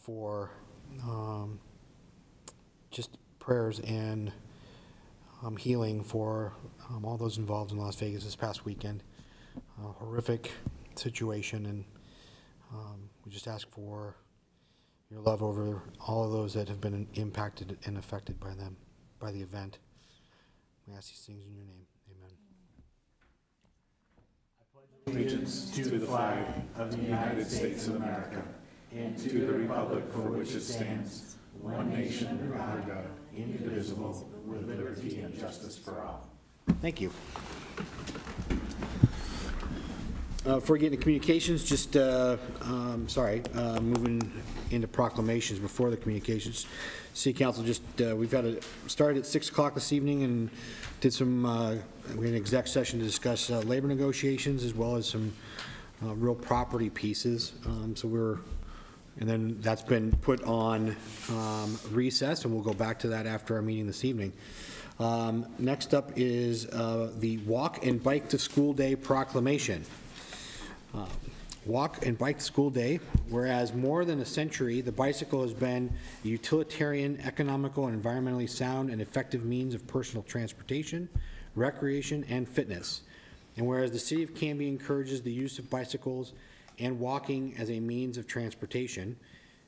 for just prayers and healing for all those involved in Las Vegas this past weekend. Horrific situation, and we just ask for your love over all of those that have been impacted and affected by them, by the event. We ask these things in your name. Amen. Allegiance to the flag of the United States of America and to the republic for which it stands, one nation under God, indivisible, with liberty and justice for all. Thank you. Before we get into communications, just, moving into proclamations before the communications. City Council just, we've had started at 6 o'clock this evening and did some, we had an exec session to discuss labor negotiations as well as some real property pieces. And then that's been put on recess, and we'll go back to that after our meeting this evening. Next up is the Walk and Bike to School Day proclamation. Walk and Bike to School Day. Whereas more than a century, the bicycle has been a utilitarian, economical, and environmentally sound and effective means of personal transportation, recreation, and fitness. And whereas the City of Canby encourages the use of bicycles and walking as a means of transportation,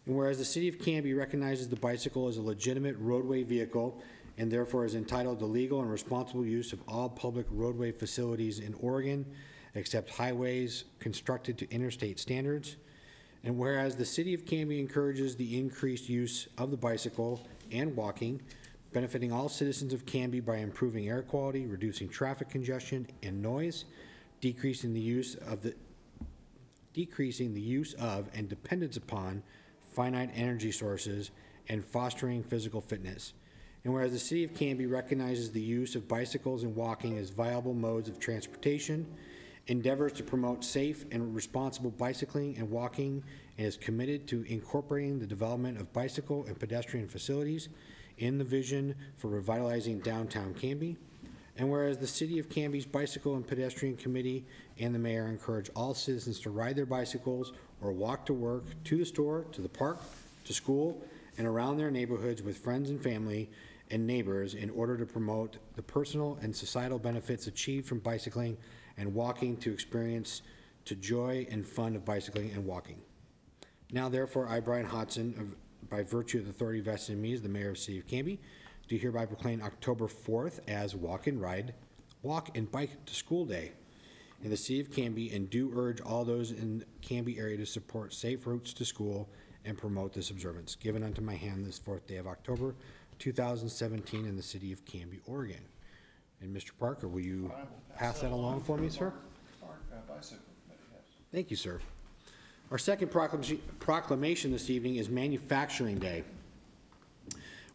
and whereas the City of Canby recognizes the bicycle as a legitimate roadway vehicle and therefore is entitled to legal and responsible use of all public roadway facilities in Oregon, except highways constructed to interstate standards. And whereas the City of Canby encourages the increased use of the bicycle and walking, benefiting all citizens of Canby by improving air quality, reducing traffic congestion and noise, decreasing the use of and dependence upon finite energy sources, and fostering physical fitness. And whereas the City of Canby recognizes the use of bicycles and walking as viable modes of transportation, endeavors to promote safe and responsible bicycling and walking, and is committed to incorporating the development of bicycle and pedestrian facilities in the vision for revitalizing downtown Canby. And whereas the City of Canby's Bicycle and Pedestrian Committee and the Mayor encourage all citizens to ride their bicycles or walk to work, to the store, to the park, to school, and around their neighborhoods with friends and family and neighbors in order to promote the personal and societal benefits achieved from bicycling and walking, to experience to joy and fun of bicycling and walking. Now, therefore, I, Brian Hodson, by virtue of the authority vested in me as the Mayor of the City of Canby, do hereby proclaim October 4th as Walk and Bike to School Day in the City of Canby, and do urge all those in the Canby area to support safe routes to school and promote this observance. Given unto my hand this 4th day of October, 2017 in the City of Canby, Oregon. And Mr. Parker, will you pass that along for me, sir? Thank you, sir. Our second proclamation this evening is Manufacturing Day.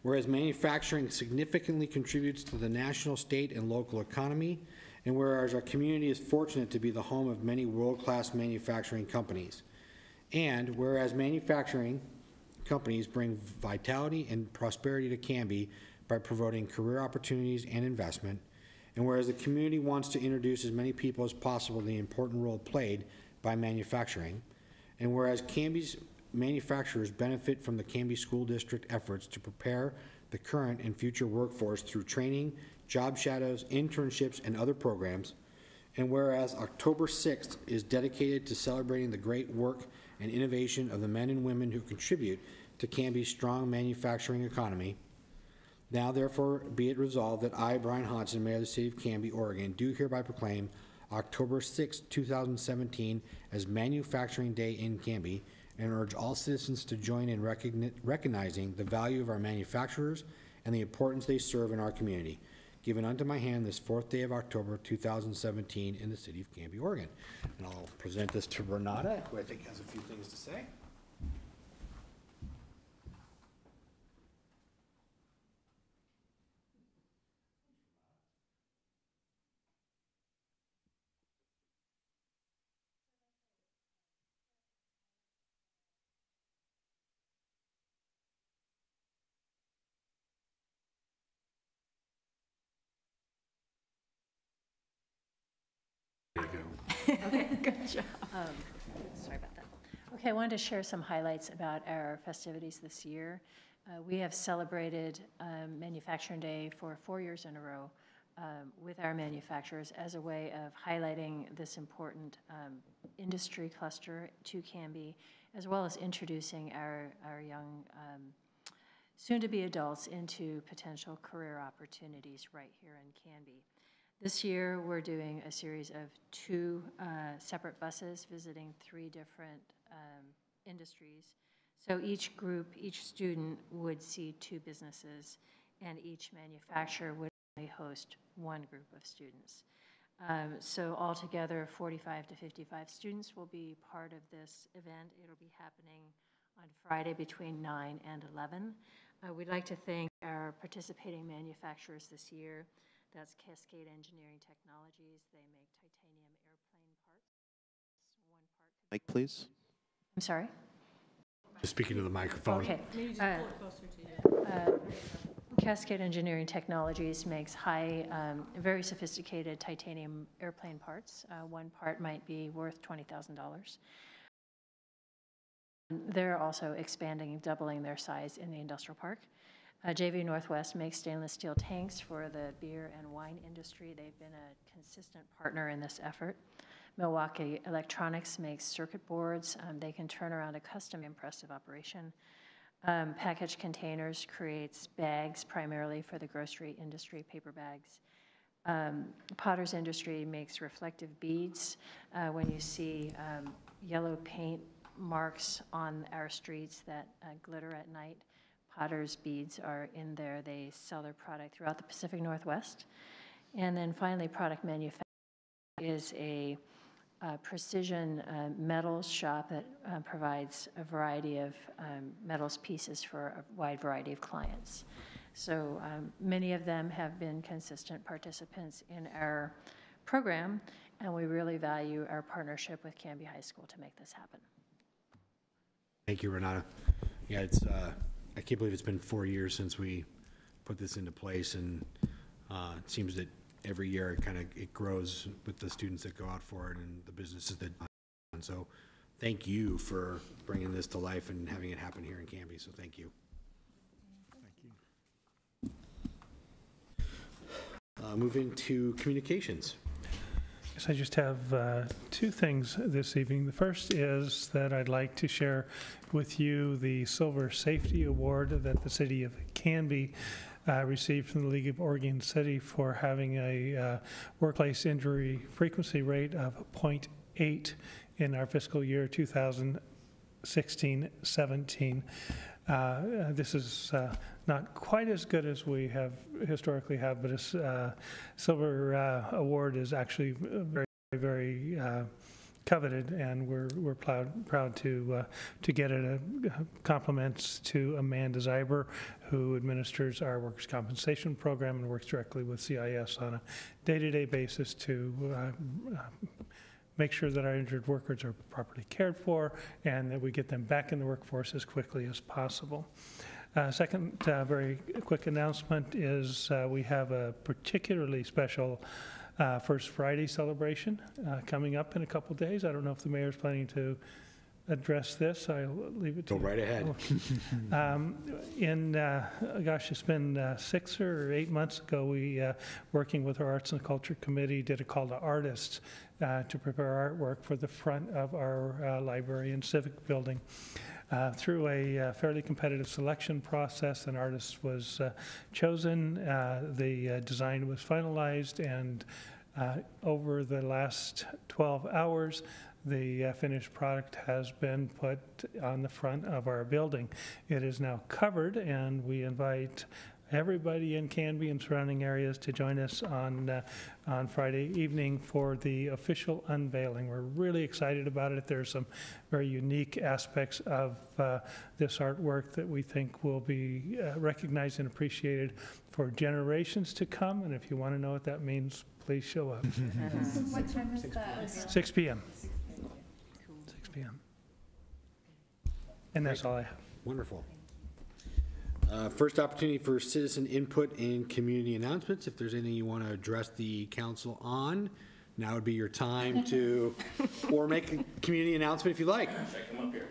Whereas manufacturing significantly contributes to the national, state, and local economy, and whereas our community is fortunate to be the home of many world-class manufacturing companies, and whereas manufacturing companies bring vitality and prosperity to Canby by promoting career opportunities and investment, and whereas the community wants to introduce as many people as possible to the important role played by manufacturing, and whereas Canby's manufacturers benefit from the Canby School District efforts to prepare the current and future workforce through training, job shadows, internships, and other programs, and whereas October 6th is dedicated to celebrating the great work and innovation of the men and women who contribute to Canby's strong manufacturing economy, now therefore be it resolved that I, Brian Hodson, Mayor of the City of Canby, Oregon, do hereby proclaim October 6, 2017 as Manufacturing Day in Canby, and urge all citizens to join in recognizing the value of our manufacturers and the importance they serve in our community. Given unto my hand this 4th day of October 2017 in the City of Canby, Oregon. And I'll present this to Renata, who I think has a few things to say. Okay, good job. Sorry about that. Okay, I wanted to share some highlights about our festivities this year. We have celebrated Manufacturing Day for 4 years in a row with our manufacturers as a way of highlighting this important industry cluster to Canby, as well as introducing our young soon-to-be adults into potential career opportunities right here in Canby. This year, we're doing a series of 2 separate buses visiting 3 different industries. So each group, each student would see 2 businesses, and each manufacturer would only host 1 group of students. So altogether, 45 to 55 students will be part of this event. It'll be happening on Friday between 9 and 11. We'd like to thank our participating manufacturers this year. That's Cascade Engineering Technologies. They make titanium airplane parts. Mic, please. I'm sorry? Just speaking to the microphone. Okay. Cascade Engineering Technologies makes very sophisticated titanium airplane parts. One part might be worth $20,000. They're also expanding, doubling their size in the industrial park. JV Northwest makes stainless steel tanks for the beer and wine industry. They've been a consistent partner in this effort. Milwaukee Electronics makes circuit boards. They can turn around a custom impressive operation. Package Containers creates bags primarily for the grocery industry, paper bags. Potter's Industry makes reflective beads. When you see yellow paint marks on our streets that glitter at night, Potter's beads are in there. They sell their product throughout the Pacific Northwest. And then finally, Product Manufacturing is a precision metals shop that provides a variety of metals pieces for a wide variety of clients. So many of them have been consistent participants in our program, and we really value our partnership with Canby High School to make this happen. Thank you, Renata. Yeah, I can't believe it's been 4 years since we put this into place, and it seems that every year it grows with the students that go out for it and the businesses that. And so, thank you for bringing this to life and having it happen here in Canby. So, thank you. Thank you. Move into communications. Yes, I just have 2 things this evening. The first is that I'd like to share with you the Silver Safety Award that the city of Canby received from the League of Oregon City for having a workplace injury frequency rate of 0.8 in our fiscal year 2016-17. This is not quite as good as we have historically have, but a silver award is actually very, very coveted, and we're proud to get it. Compliments to Amanda Zyber, who administers our workers' compensation program and works directly with CIS on a day-to-day basis to make sure that our injured workers are properly cared for and that we get them back in the workforce as quickly as possible. Second very quick announcement is we have a particularly special First Friday celebration coming up in a couple days. I don't know if the mayor's planning to address this. I'll leave it to you. Go right ahead. Gosh, it's been 6 or 8 months ago, we, working with our Arts and Culture Committee, did a call to artists to prepare artwork for the front of our library and civic building. Through a fairly competitive selection process, an artist was chosen, the design was finalized, and over the last 12 hours, the finished product has been put on the front of our building. It is now covered, and we invite everybody in Canby and surrounding areas to join us on Friday evening for the official unveiling. We're really excited about it. There's some very unique aspects of this artwork that we think will be recognized and appreciated for generations to come. And if you want to know what that means, please show up. What time is that? 6 p.m. 6 p.m. And that's all I have. Wonderful. First opportunity for citizen input and community announcements. If there's anything you want to address the council on, now would be your time to, or make a community announcement if you like.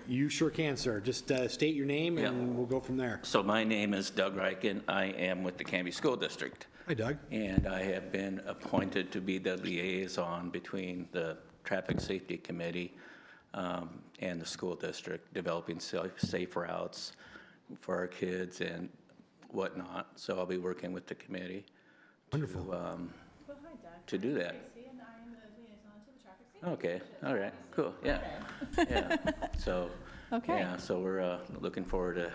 You sure can, sir. Just state your name and we'll go from there. So my name is Doug Reichen. I am with the Canby School District. Hi, Doug. And I have been appointed to be the liaison between the Traffic Safety Committee and the school district, developing safe routes for our kids and whatnot. So I'll be working with the committee. Wonderful. To do that. And I am the liaison to the traffic safety. Okay, all right, cool, yeah, yeah. So, Okay. yeah, so we're looking forward to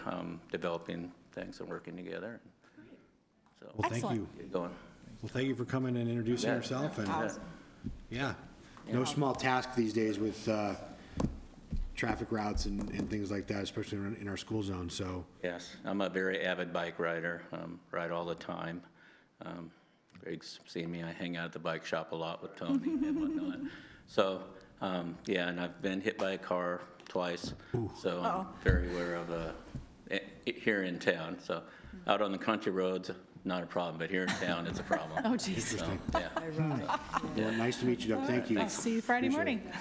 developing things and working together. So, Well, thank you. get going. Well, thank you for coming and introducing Yeah. yourself. And Awesome. yeah, no small task these days with traffic routes and things like that, especially in our school zone. So Yes, I'm a very avid bike rider, ride all the time. Greg's seen me, I hang out at the bike shop a lot with Tony and whatnot. So, yeah, and I've been hit by a car twice, so I'm very aware of it here in town. So out on the country roads, not a problem, but here in town, it's a problem. Oh, geez. So, yeah. well, nice to meet you, Doug. Thank you. I'll see you Friday Appreciate morning.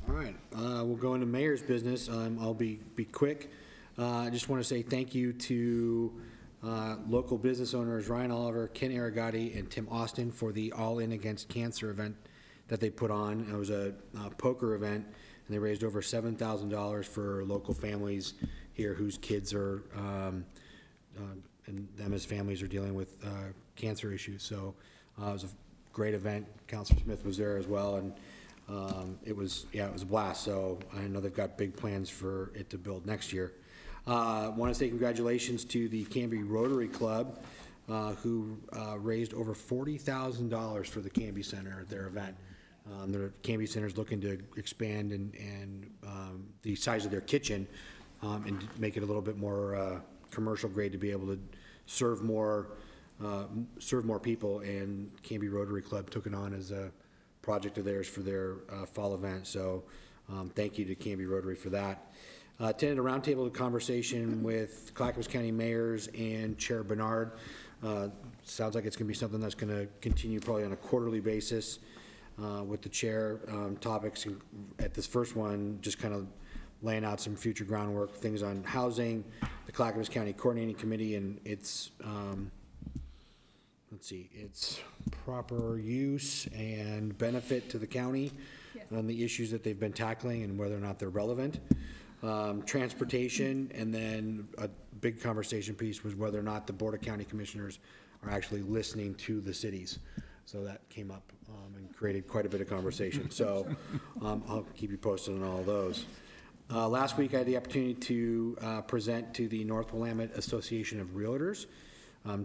All right, we'll go into mayor's business. I'll be quick. I just want to say thank you to local business owners Ryan Oliver, Ken Aragati, and Tim Austin for the All In Against Cancer event that they put on. It was a poker event, and they raised over $7,000 for local families here whose kids are, and them as families are dealing with cancer issues. So it was a great event. Councilor Smith was there as well, and it was a blast. So I know they've got big plans for it to build next year. Want to say congratulations to the Canby Rotary Club, who raised over $40,000 for the Canby Center at their event. The Canby Center is looking to expand and the size of their kitchen and make it a little bit more commercial grade to be able to serve more people. And Canby Rotary Club took it on as a project of theirs for their fall event. So thank you to Canby Rotary for that. Attended a roundtable conversation with Clackamas County mayors and Chair Bernard. Sounds like it's going to be something that's going to continue probably on a quarterly basis with the chair. Topics at this first one, just kind of laying out some future groundwork, things on housing, the Clackamas County Coordinating Committee, and its, its proper use and benefit to the county on the issues that they've been tackling and whether or not they're relevant. Transportation, and then a big conversation piece was whether or not the Board of County Commissioners are actually listening to the cities. So that came up and created quite a bit of conversation. So I'll keep you posted on all of those. Last week I had the opportunity to present to the North Willamette Association of Realtors,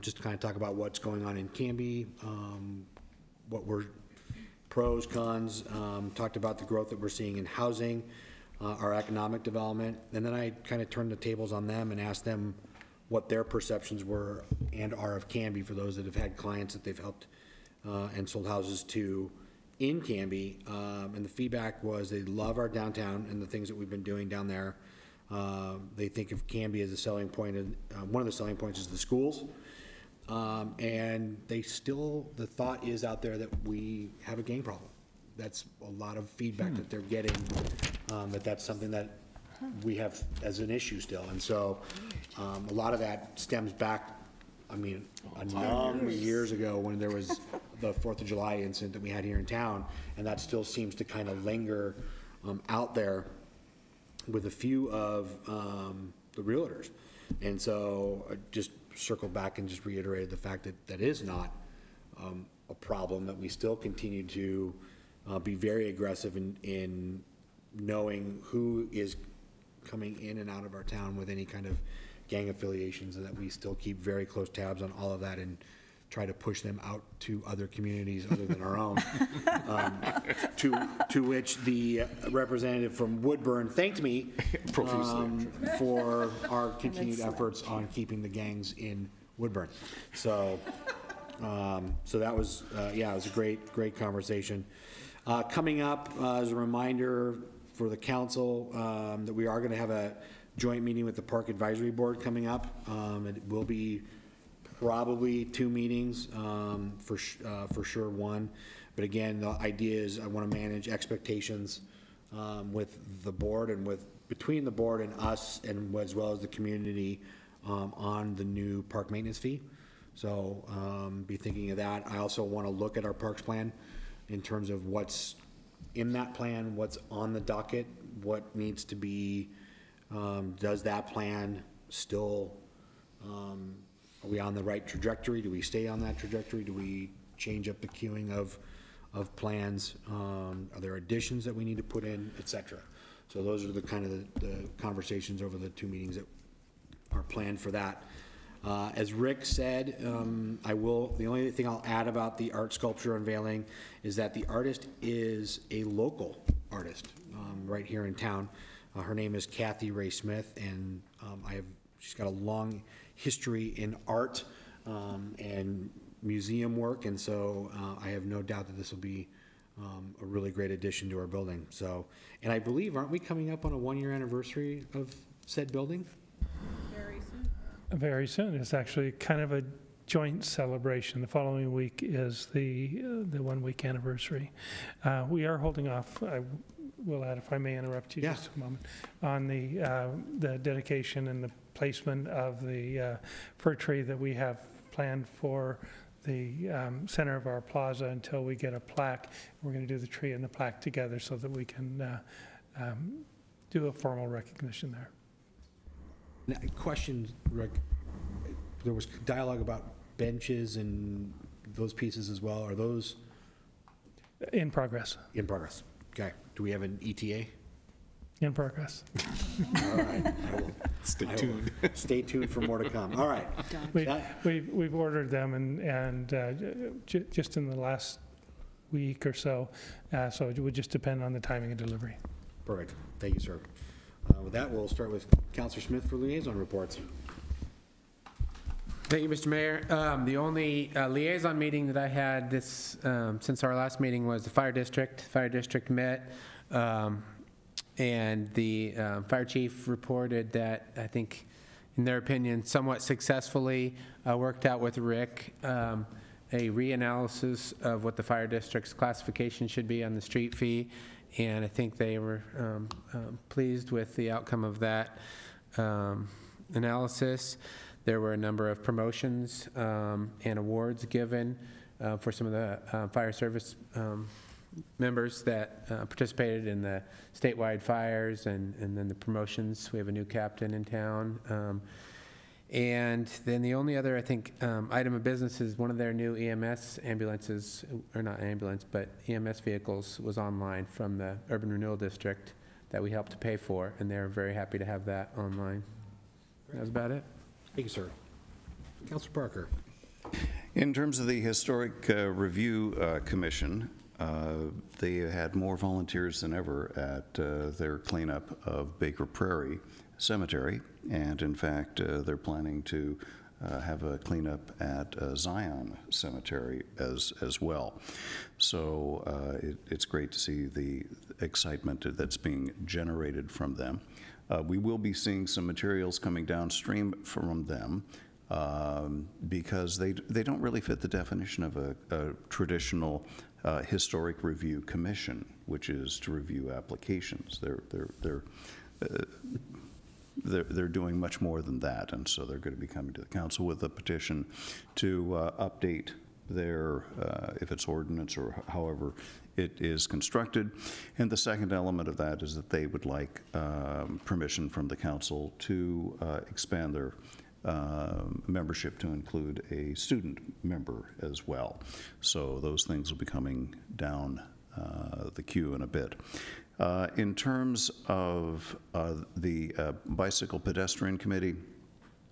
just to kind of talk about what's going on in Canby, what were pros, cons, talked about the growth that we're seeing in housing, our economic development, and then I kind of turned the tables on them and asked them what their perceptions were and are of Canby for those that have had clients that they've helped and sold houses to in Canby. And the feedback was they love our downtown and the things that we've been doing down there. They think of Canby as a selling point, and one of the selling points is the schools. And they still, the thought is out there that we have a gang problem. That's a lot of feedback that they're getting, that's something that we have as an issue still. And so a lot of that stems back, I mean, a number of years ago when there was the 4th of July incident that we had here in town, and that still seems to kind of linger out there with a few of the realtors. And so I just circled back and just reiterated the fact that that is not a problem, that we still continue to be very aggressive in knowing who is coming in and out of our town with any kind of gang affiliations, and that we still keep very close tabs on all of that and try to push them out to other communities other than our own. To which the representative from Woodburn thanked me for our continued efforts on keeping the gangs in Woodburn. So, so that was, it was a great conversation. Coming up, as a reminder for the council, that we are going to have a joint meeting with the Park Advisory Board coming up. It will be probably 2 meetings, for sure 1. But again, the idea is I want to manage expectations with the board and between the board and us, and as well as the community, on the new park maintenance fee. So be thinking of that. I also want to look at our parks plan in terms of what's in that plan, what's on the docket, what needs to be, does that plan still, are we on the right trajectory? Do we stay on that trajectory? Do we change up the queuing of plans? Are there additions that we need to put in, et cetera? So those are the kind of the conversations over the 2 meetings that are planned for that. As Rick said, the only thing I'll add about the art sculpture unveiling is that the artist is a local artist right here in town. Her name is Kathy Ray Smith, and she's got a long history in art and museum work, and so I have no doubt that this will be a really great addition to our building. So, and I believe, aren't we coming up on a 1-year anniversary of said building? Very soon. Very soon. It's actually kind of a joint celebration. The following week is the 1-week anniversary. We are holding off, I will add, if I may interrupt you just a moment, on the dedication and the placement of the fir tree that we have planned for the center of our plaza until we get a plaque. We're going to do the tree and the plaque together so that we can do a formal recognition there. Now, question, Rick, there was dialogue about benches and those pieces as well. Are those In progress. in progress? Okay. Do we have an ETA? In progress. All right. Stay tuned. Stay tuned for more to come. All right. We've ordered them and just in the last week or so, so it would just depend on the timing of delivery. Perfect. Thank you, sir. With that, we'll start with Councilor Smith for liaison reports. Thank you, Mr. Mayor. The only liaison meeting that I had since our last meeting was the fire district. Fire district met, and the fire chief reported that, I think, in their opinion, somewhat successfully worked out with Rick a reanalysis of what the fire district's classification should be on the street fee, and I think they were pleased with the outcome of that analysis. There were a number of promotions and awards given for some of the fire service members that participated in the statewide fires and then the promotions. We have a new captain in town. And then the only other, I think, item of business is one of their new EMS ambulances, or not ambulance, but EMS vehicles was online from the Urban Renewal District that we helped to pay for, and they're very happy to have that online. That was about it. Thank you, sir. Councilor Parker. In terms of the Historic Review Commission, they had more volunteers than ever at their cleanup of Baker Prairie Cemetery, and in fact, they're planning to have a cleanup at Zion Cemetery as well. So it's great to see the excitement that's being generated from them. We will be seeing some materials coming downstream from them because they don't really fit the definition of a traditional historic review commission, which is to review applications. They're doing much more than that, and so they're going to be coming to the council with a petition to update their, if it's ordinance or however it is constructed. And the second element of that is that they would like permission from the council to expand their membership to include a student member as well. So those things will be coming down the queue in a bit. In terms of the Bicycle Pedestrian Committee,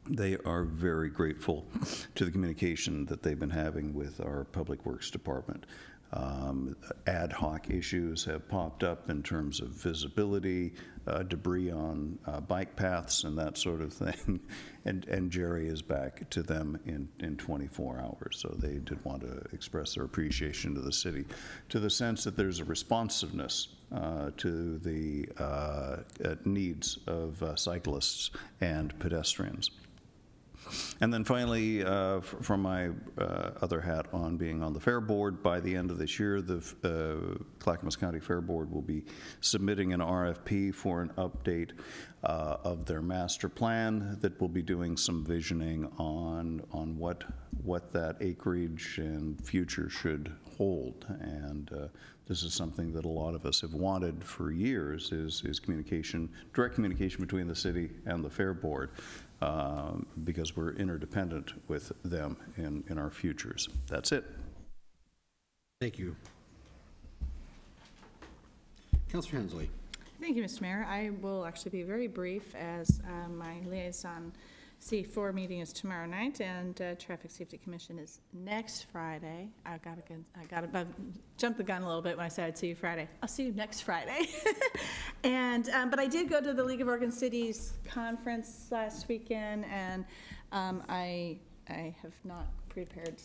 they are very grateful to the communication that they've been having with our Public Works Department. Ad hoc issues have popped up in terms of visibility, debris on bike paths and that sort of thing, and Jerry is back to them in 24 hours. So they did want to express their appreciation to the city, to the sense that there's a responsiveness to the needs of cyclists and pedestrians. And then finally, from my other hat on being on the Fair Board, by the end of this year, the Clackamas County Fair Board will be submitting an RFP for an update of their master plan that will be doing some visioning on what that acreage and future should hold. And this is something that a lot of us have wanted for years, is communication, direct communication between the city and the Fair Board, because we're interdependent with them in our futures. That's it. Thank you. Councilor Hensley. Thank you, Mr. Mayor. I will actually be very brief, as my liaison C4 meeting is tomorrow night, and Traffic Safety Commission is next Friday. I jumped the gun a little bit when I said I'd see you Friday. I'll see you next Friday. And but I did go to the League of Oregon Cities conference last weekend, and I have not prepared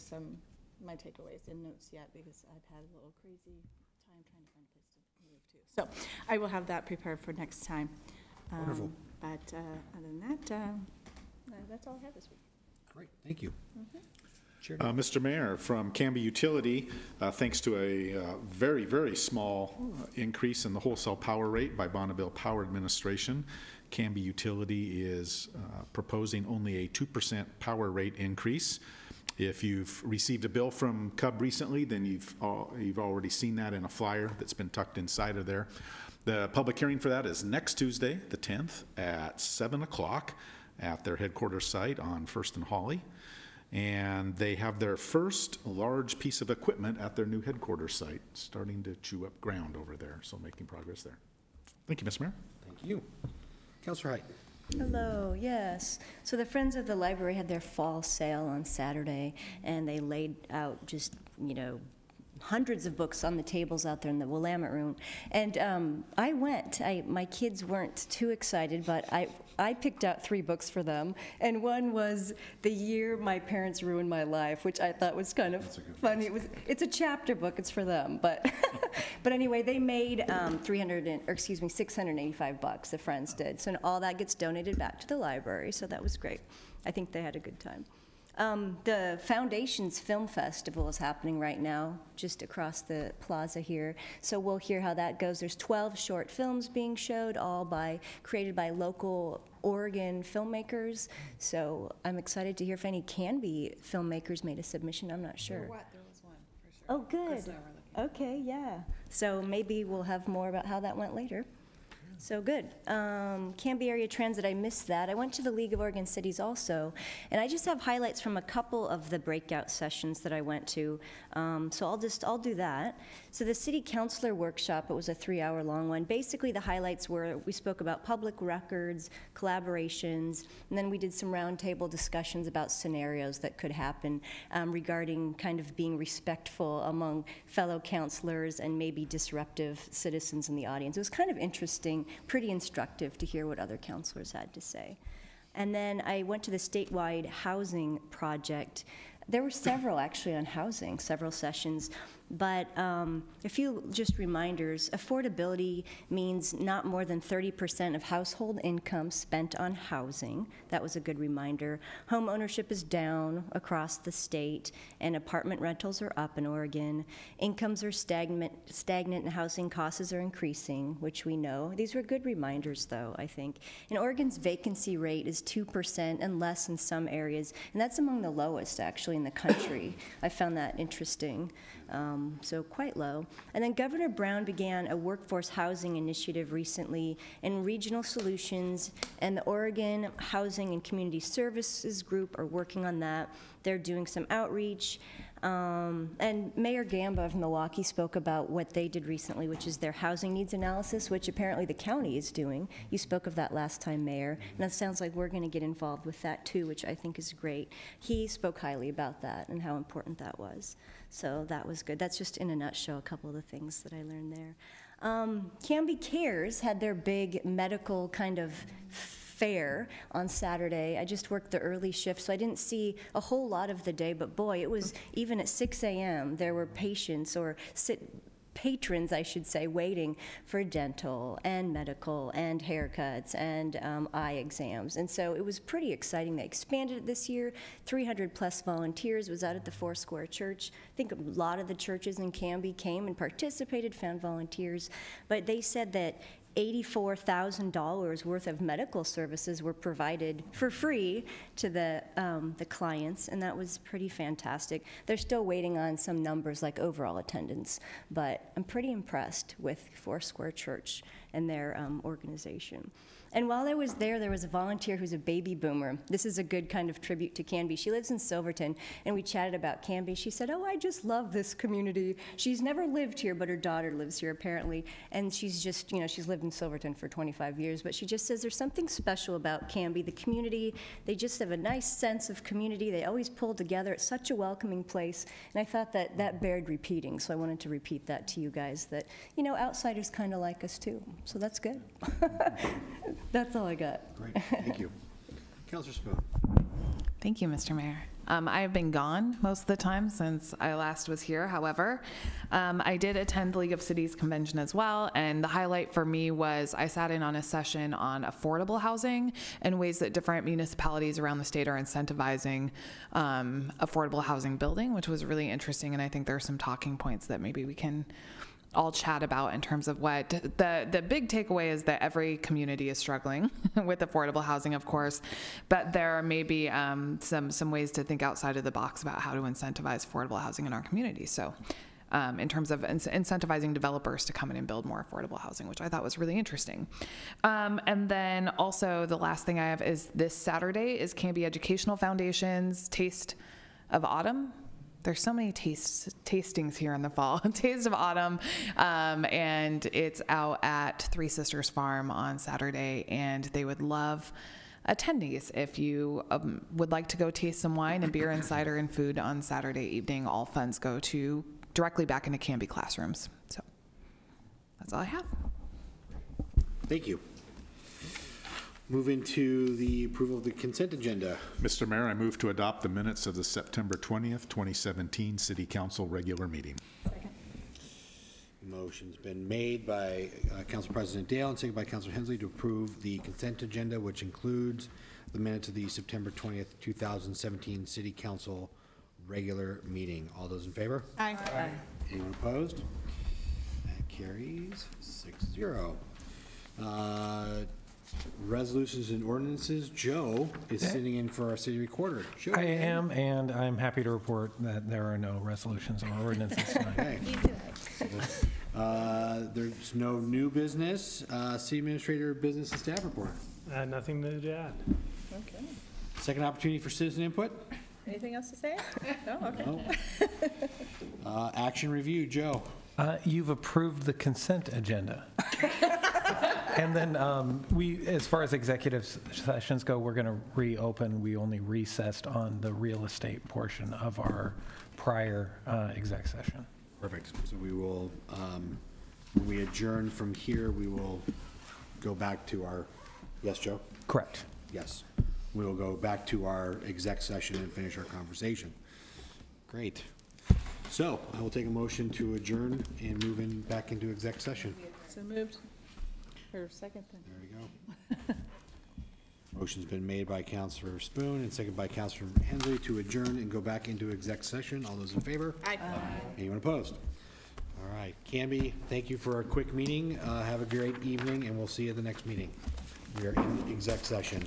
my takeaways and notes yet, because I've had a little crazy time trying to find a place to move to. So I will have that prepared for next time. Wonderful. But other than that, that's all I have this week. Great, thank you. Mr. Mayor, from Canby Utility, thanks to a very, very small increase in the wholesale power rate by Bonneville Power Administration, Canby Utility is proposing only a 2% power rate increase. If you've received a bill from CUB recently, then you've already seen that in a flyer that's been tucked inside of there. The public hearing for that is next Tuesday, the 10th, at 7 o'clock at their headquarters site on First and Hawley. And they have their first large piece of equipment at their new headquarters site, starting to chew up ground over there, so making progress there. Thank you, Mr. Mayor. Thank you. Councilor Height. Hello, yes. So the Friends of the Library had their fall sale on Saturday, and they laid out just, hundreds of books on the tables out there in the Willamette room. And I went. My kids weren't too excited, but I picked out 3 books for them. And one was The Year My Parents Ruined My Life, which I thought was kind of funny. It's a chapter book. It's for them. But but anyway, they made $685. The Friends did. So all that gets donated back to the library. So that was great. I think they had a good time. The Foundation's Film Festival is happening right now, just across the plaza here. So we'll hear how that goes. There's 12 short films being showed, all created by local Oregon filmmakers. So I'm excited to hear if any Canby filmmakers made a submission. I'm not sure. There was one, for sure. Oh, good. Okay, yeah. So maybe we'll have more about how that went later. So good. Canby Area Transit, I missed that. I went to the League of Oregon Cities also, and I just have highlights from a couple of the breakout sessions that I went to. So I'll do that. So the City Councilor Workshop, it was a 3-hour-long one. Basically, the highlights were we spoke about public records, collaborations, and then we did some roundtable discussions about scenarios that could happen regarding kind of being respectful among fellow councilors and maybe disruptive citizens in the audience. It was kind of interesting, pretty instructive to hear what other councilors had to say. And then I went to the statewide housing project. There were several actually on housing, several sessions. But a few just reminders. Affordability means not more than 30% of household income spent on housing. That was a good reminder. Home ownership is down across the state, and apartment rentals are up in Oregon. Incomes are stagnant, and housing costs are increasing, which we know. These were good reminders, though, I think. And Oregon's vacancy rate is 2% and less in some areas, and that's among the lowest, actually, in the country. I found that interesting. So quite low. And then Governor Brown began a workforce housing initiative recently, and Regional Solutions and the Oregon Housing and Community Services Group are working on that. They're doing some outreach. And Mayor Gamba of Milwaukee spoke about what they did recently, which is their housing needs analysis, which apparently the county is doing. You spoke of that last time, Mayor, and that sounds like we're going to get involved with that too, which I think is great. He spoke highly about that and how important that was. So that was good. That's just in a nutshell a couple of the things that I learned there. Canby Cares had their big medical kind of fair on Saturday. I just worked the early shift, so I didn't see a whole lot of the day, but boy, it was even at 6 a.m. there were patients or patrons, I should say, waiting for dental and medical and haircuts and eye exams. And so it was pretty exciting. They expanded it this year. 300 plus volunteers was out at the Foursquare Church. I think a lot of the churches in Canby came and participated, found volunteers. But they said that $84,000 worth of medical services were provided for free to the clients, and that was pretty fantastic. They're still waiting on some numbers like overall attendance, but I'm pretty impressed with Foursquare Church and their organization. And while I was there was a volunteer who's a baby boomer. This is a good kind of tribute to Canby. She lives in Silverton, and we chatted about Canby. She said, "Oh, I just love this community." She's never lived here, but her daughter lives here apparently, and she's just, she's lived in Silverton for 25 years, but she just says there's something special about Canby, the community. They just have a nice sense of community. They always pull together. It's such a welcoming place, and I thought that bared repeating, so I wanted to repeat that to you guys, that, outsiders kind of like us too, so that's good. That's all I got. Great, thank you. Councilor Spoon. Thank you, Mr. Mayor. I have been gone most of the time since I last was here. However, I did attend the League of Cities convention as well, and the highlight for me was I sat in on a session on affordable housing and ways that different municipalities around the state are incentivizing affordable housing building, which was really interesting, and I think there are some talking points that maybe we can all chat about in terms of what the big takeaway is, that every community is struggling with affordable housing, of course, but there may be some ways to think outside of the box about how to incentivize affordable housing in our community. So in terms of incentivizing developers to come in and build more affordable housing, which I thought was really interesting. And then also the last thing I have is this Saturday is Canby Educational Foundation's Taste of Autumn. There's so many tastings here in the fall. Taste of Autumn, and it's out at Three Sisters Farm on Saturday, and they would love attendees. If you would like to go taste some wine and beer and cider and food on Saturday evening, all funds go directly back into Canby classrooms. So that's all I have. Thank you. Moving to the approval of the consent agenda. Mr. Mayor, I move to adopt the minutes of the September 20th, 2017 City Council regular meeting. Second. Motion's been made by Council President Dale and seconded by Councilor Hensley to approve the consent agenda, which includes the minutes of the September 20th, 2017 City Council regular meeting. All those in favor? Aye. Aye. Anyone opposed? That carries 6-0. Resolutions and ordinances. Joe is sitting in for our city recorder. Joe, I am, and I'm happy to report that there are no resolutions or ordinances tonight. Okay. There's no new business. City Administrator Business and Staff Report. Nothing to add. Okay. Second opportunity for citizen input. Anything else to say? No? Okay. No. Action review. Joe. You've approved the consent agenda. And then as far as executive sessions go, we're going to reopen. We only recessed on the real estate portion of our prior exec session. Perfect. So we will, when we adjourn from here, we will go back to our, yes, Joe? Correct. Yes. We will go back to our exec session and finish our conversation. Great. So I will take a motion to adjourn and move back into exec session. So moved. Or second then. There we go. Motion's been made by Councilor Spoon and seconded by Councilor Hensley to adjourn and go back into exec session. All those in favor? Aye. Anyone opposed? All right. Canby, thank you for a quick meeting. Have a great evening, and we'll see you at the next meeting. We are in exec session.